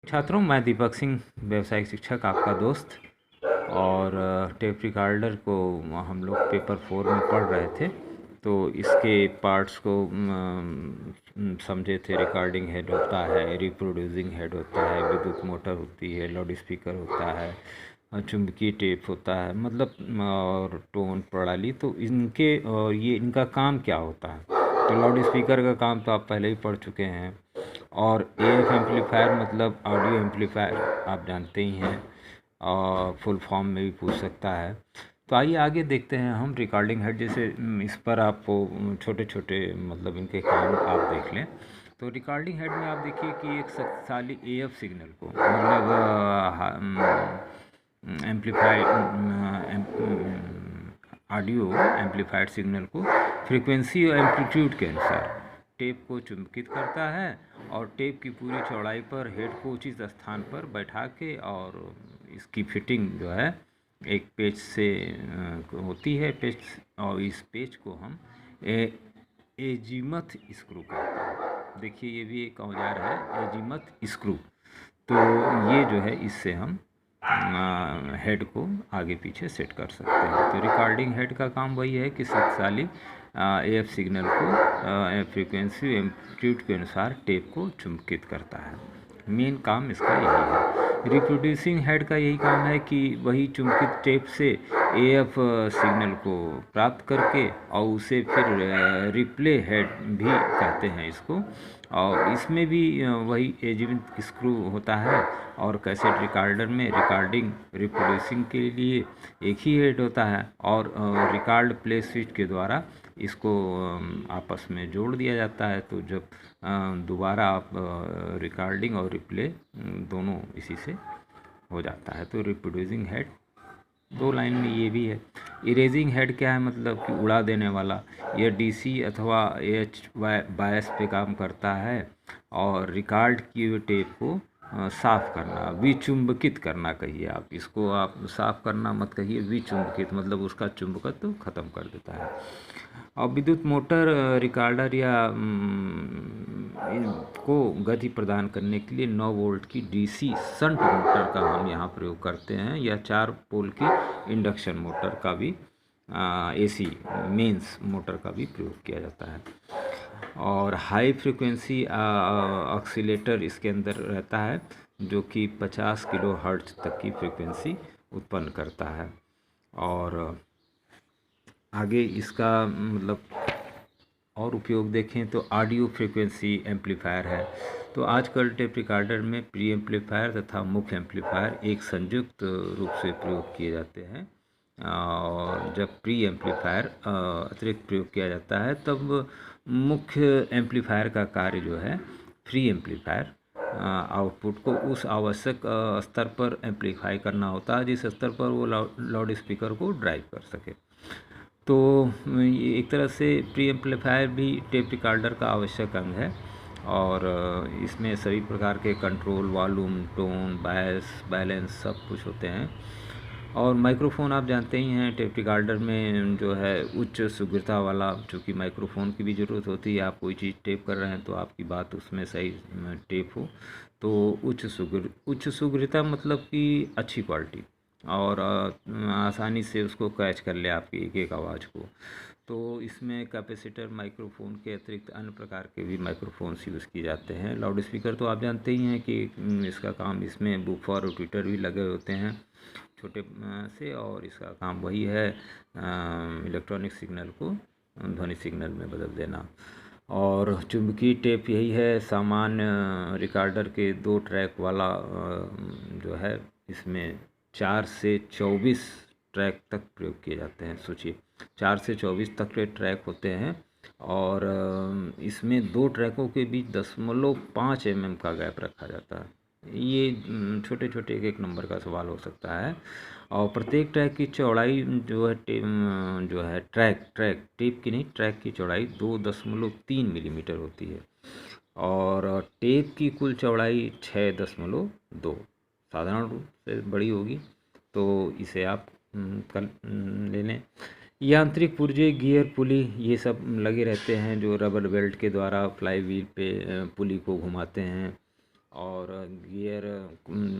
छात्रों, मैं दीपक सिंह, व्यावसायिक शिक्षक, आपका दोस्त। और टेप रिकॉर्डर को हम लोग पेपर 4 में पढ़ रहे थे, तो इसके पार्ट्स को समझे थे। रिकॉर्डिंग हेड होता है, रिप्रोड्यूसिंग हेड होता है, विद्युत मोटर होती है, लाउड स्पीकर होता है, चुंबकीय टेप होता है, मतलब और टोन प्रणाली। तो इनके और ये इनका काम क्या होता है? तो लाउड स्पीकर का काम तो आप पहले ही पढ़ चुके हैं। और एएफ एम्पलीफायर मतलब ऑडियो एम्पलीफायर, आप जानते ही हैं, और फुल फॉर्म में भी पूछ सकता है। तो आइए आगे देखते हैं हम रिकॉर्डिंग हेड। जैसे इस पर आपको छोटे छोटे मतलब इनके काम आप देख लें। तो रिकॉर्डिंग हेड में आप देखिए कि एक शक्तिशाली एएफ सिग्नल को मतलब एम्पलीफाई ऑडियो एम्पलीफाइड सिग्नल को फ्रीक्वेंसी और एम्पलीट्यूड के अनुसार टेप को चुंबकित करता है, और टेप की पूरी चौड़ाई पर हेड को उचित स्थान पर बैठा के, और इसकी फिटिंग जो है एक पेच से होती है, पेच, और इस पेच को हम एजीमथ स्क्रू कहते हैं। देखिए ये भी एक औजार है, एजीमथ स्क्रू। तो ये जो है इससे हम हेड को आगे पीछे सेट कर सकते हैं। तो रिकॉर्डिंग हेड का काम वही है कि शक्तिशाली एएफ सिग्नल को फ्रीक्वेंसी एम्पलीट्यूड के अनुसार टेप को चुंबकित करता है। मेन काम इसका यही है। रिप्रोड्यूसिंग हेड का यही काम है कि वही चुंबकित टेप से एएफ सिग्नल को प्राप्त करके, और उसे फिर रिप्ले हेड भी कहते हैं इसको। और इसमें भी वही एजीमथ स्क्रू होता है। और कैसेट रिकॉर्डर में रिकॉर्डिंग रिप्रोड्यूसिंग के लिए एक ही हेड होता है, और रिकॉर्ड प्ले स्विच के द्वारा इसको आपस में जोड़ दिया जाता है। तो जब दोबारा आप रिकॉर्डिंग और रिप्ले दोनों इसी से हो जाता है। तो रिप्रोड्यूसिंग हेड 2 लाइन में ये भी है। इरेजिंग हेड क्या है? मतलब कि उड़ा देने वाला। यह डीसी अथवा एच बायस पे काम करता है, और रिकॉर्ड किए हुए टेप को साफ़ करना, विचुंबकित करना कहिए आप इसको। आप साफ़ करना मत कहिए, विचुंबकित मतलब उसका चुंबकत्व ख़त्म कर देता है। और विद्युत मोटर रिकॉर्डर या को गति प्रदान करने के लिए 9 वोल्ट की डीसी शंट मोटर का हम यहाँ प्रयोग करते हैं, या 4 पोल की इंडक्शन मोटर का भी, एसी मेंस मोटर का भी प्रयोग किया जाता है। और हाई फ्रिक्वेंसी ऑक्सीलेटर इसके अंदर रहता है, जो कि 50 किलो हर्ट्ज तक की फ्रिक्वेंसी उत्पन्न करता है। और आगे इसका मतलब और उपयोग देखें तो ऑडियो फ्रीक्वेंसी एम्पलीफायर है। तो आजकल टेप रिकॉर्डर में प्री एम्पलीफायर तथा मुख्य एम्पलीफायर एक संयुक्त रूप से प्रयोग किए जाते हैं। और जब प्री एम्पलीफायर अतिरिक्त प्रयोग किया जाता है, तब मुख्य एम्पलीफायर का कार्य जो है फ्री एम्पलीफायर आउटपुट को उस आवश्यक स्तर पर एम्पलीफाई करना होता है जिस स्तर पर वो लाउड स्पीकर को ड्राइव कर सके। तो ये एक तरह से प्री एम्पलीफायर भी टेप रिकॉर्डर का आवश्यक अंग है। और इसमें सभी प्रकार के कंट्रोल, वॉल्यूम, टोन, बायस, बैलेंस सब कुछ होते हैं। और माइक्रोफोन आप जानते ही हैं, टेप रिकॉर्डर में जो है उच्च शीघ्रता वाला, चूँकि माइक्रोफोन की भी ज़रूरत होती है। आप कोई चीज़ टेप कर रहे हैं तो आपकी बात उसमें सही टेप हो। तो उच्च शीघ्रता मतलब कि अच्छी क्वालिटी, और आसानी से उसको कैच कर ले आपकी एक एक आवाज़ को। तो इसमें कैपेसिटर माइक्रोफोन के अतिरिक्त अन्य प्रकार के भी माइक्रोफोन्स यूज़ किए जाते हैं। लाउड स्पीकर तो आप जानते ही हैं कि इसका काम, इसमें बूफर और ट्विटर भी लगे होते हैं छोटे से, और इसका काम वही है इलेक्ट्रॉनिक सिग्नल को ध्वनि सिग्नल में बदल देना। और चुंबकीय टेप यही है, सामान्य रिकॉर्डर के 2 ट्रैक वाला जो है, इसमें 4 से 24 ट्रैक तक प्रयोग किए जाते हैं। सोचिए 4 से 24 तक के ट्रैक होते हैं, और इसमें 2 ट्रैकों के बीच 0.5 mm का गैप रखा जाता है। ये छोटे छोटे एक नंबर का सवाल हो सकता है। और प्रत्येक ट्रैक की चौड़ाई जो है ट्रैक टेप की नहीं, ट्रैक की चौड़ाई 2.3 मिलीमीटर होती है। और टेप की कुल चौड़ाई 6.2 साधारण रूप से बड़ी होगी। तो इसे आप कर ले लें। यांत्रिक पुर्जे, गियर, पुली ये सब लगे रहते हैं, जो रबर बेल्ट के द्वारा फ्लाई व्हील पे पुली को घुमाते हैं। और गियर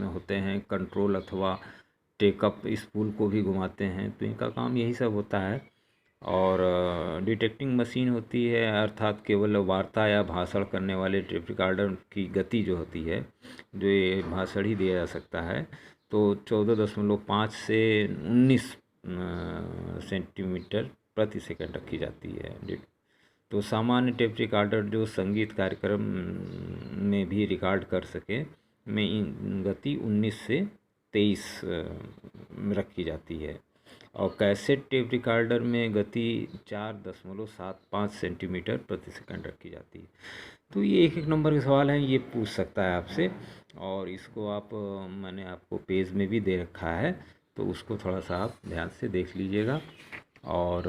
होते हैं, कंट्रोल अथवा टेकअप स्पूल को भी घुमाते हैं, तो इनका काम यही सब होता है। और डिटेक्टिंग मशीन होती है, अर्थात केवल वार्ता या भाषण करने वाले टेप रिकॉर्डर की गति जो होती है, जो ये भाषण ही दिया जा सकता है, तो 14.5 से 19 सेंटीमीटर प्रति सेकंड रखी जाती है। तो सामान्य टेप रिकॉर्डर जो संगीत कार्यक्रम में भी रिकॉर्ड कर सके में इन गति 19 से 23 रखी जाती है। और कैसेट टेप रिकॉर्डर में गति 4.75 सेंटीमीटर प्रति सेकंड रखी जाती है। तो ये एक नंबर के सवाल हैं, ये पूछ सकता है आपसे, और इसको आप मैंने आपको पेज में भी दे रखा है, तो उसको थोड़ा सा आप ध्यान से देख लीजिएगा। और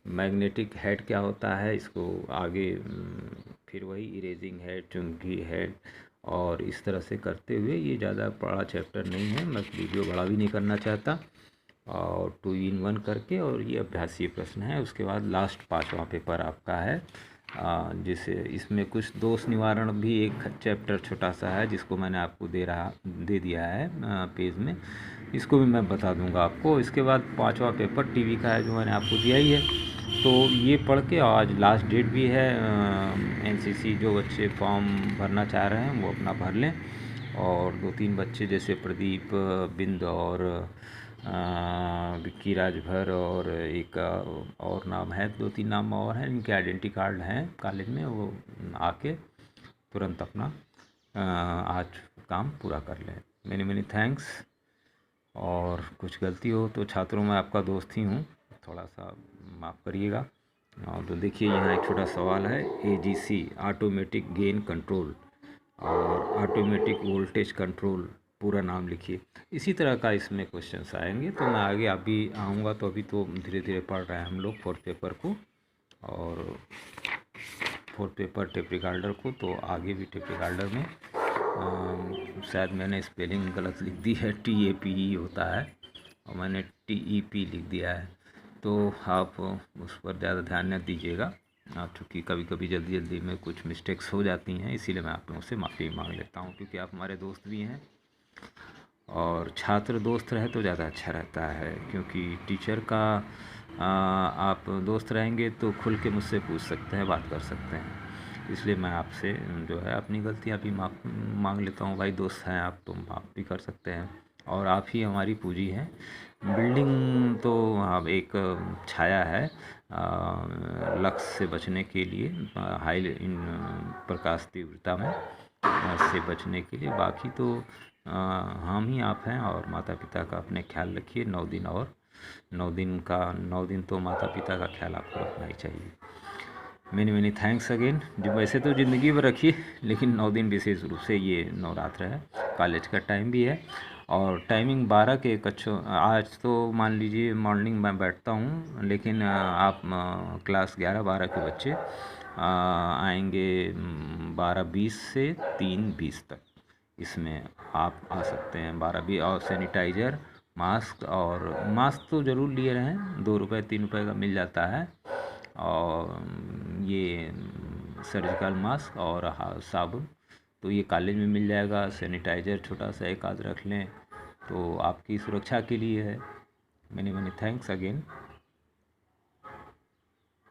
मैग्नेटिक हेड क्या होता है, इसको आगे फिर वही इरेजिंग हेड, चुंबकी हेड, और इस तरह से करते हुए, ये ज़्यादा बड़ा चैप्टर नहीं है, मैं वीडियो बड़ा भी नहीं करना चाहता, और 2 in 1 करके, और ये अभ्यासीय प्रश्न है। उसके बाद लास्ट 5वां पेपर आपका है, जिसे इसमें कुछ दोष निवारण भी एक चैप्टर छोटा सा है, जिसको मैंने आपको दे दिया है पेज में, इसको भी मैं बता दूंगा आपको। इसके बाद 5वां पेपर टीवी का है, जो मैंने आपको दिया ही है। तो ये पढ़ के, आज लास्ट डेट भी है, एनसीसी जो बच्चे फॉर्म भरना चाह रहे हैं वो अपना भर लें। और 2-3 बच्चे जैसे प्रदीप, बिंद और विक्की राजभर, और एक और नाम है, 2-3 नाम और हैं, इनके आइडेंटिटी कार्ड हैं कॉलेज में, वो आके तुरंत अपना आज काम पूरा कर लें। Many many thanks. और कुछ गलती हो तो छात्रों में आपका दोस्त ही हूँ, थोड़ा सा माफ़ करिएगा। और तो देखिए, यहाँ एक छोटा सवाल है, AGC ऑटोमेटिक गेन कंट्रोल और ऑटोमेटिक वोल्टेज कंट्रोल पूरा नाम लिखिए। इसी तरह का इसमें क्वेश्चंस आएंगे, तो मैं आगे अभी आऊँगा। तो अभी तो धीरे धीरे पढ़ रहे हैं हम लोग 4th पेपर को, और 4th पेपर टेप रिकॉर्डर को, तो आगे भी टेप रिकॉर्डर में शायद मैंने स्पेलिंग गलत लिख दी है, TAPE होता है और मैंने TEP लिख दिया है, तो आप उस पर ज़्यादा ध्यान न दीजिएगा। चूँकि कभी कभी जल्दी में कुछ मिस्टेक्स हो जाती हैं, इसीलिए मैं आप लोगों से माफ़ी मांग लेता हूँ, क्योंकि आप हमारे दोस्त भी हैं, और छात्र दोस्त रहे तो ज़्यादा अच्छा रहता है, क्योंकि टीचर का आप दोस्त रहेंगे तो खुल के मुझसे पूछ सकते हैं, बात कर सकते हैं। इसलिए मैं आपसे जो है अपनी गलतियाँ भी मांग लेता हूँ। भाई दोस्त हैं आप, तो माफ़ भी कर सकते हैं, और आप ही हमारी पूंजी हैं। बिल्डिंग तो अब एक छाया है लक्स से बचने के लिए, हाई इन प्रकाश तीव्रता में से बचने के लिए। बाकी तो हम ही आप हैं, और माता पिता का अपने ख्याल रखिए। 9 दिन, और 9 दिन तो माता पिता का ख्याल आपको रखना ही चाहिए। Many thanks again. जो वैसे तो ज़िंदगी भर रखिए, लेकिन 9 दिन विशेष रूप से, ये नवरात्र है, कॉलेज का टाइम भी है, और टाइमिंग 12 के कक्षों। आज तो मान लीजिए मॉर्निंग में बैठता हूँ, लेकिन आप क्लास 11-12 के बच्चे आएंगे 12:20 से 3:20 तक, इसमें आप आ सकते हैं 12:20। और सैनिटाइज़र, मास्क तो ज़रूर लिए रहें, 2 रुपये 3 रुपये का मिल जाता है, और ये सर्जिकल मास्क और साबुन तो ये कॉलेज में मिल जाएगा। सैनिटाइज़र छोटा सा एक आध रख लें, तो आपकी सुरक्षा के लिए है। Many thanks again.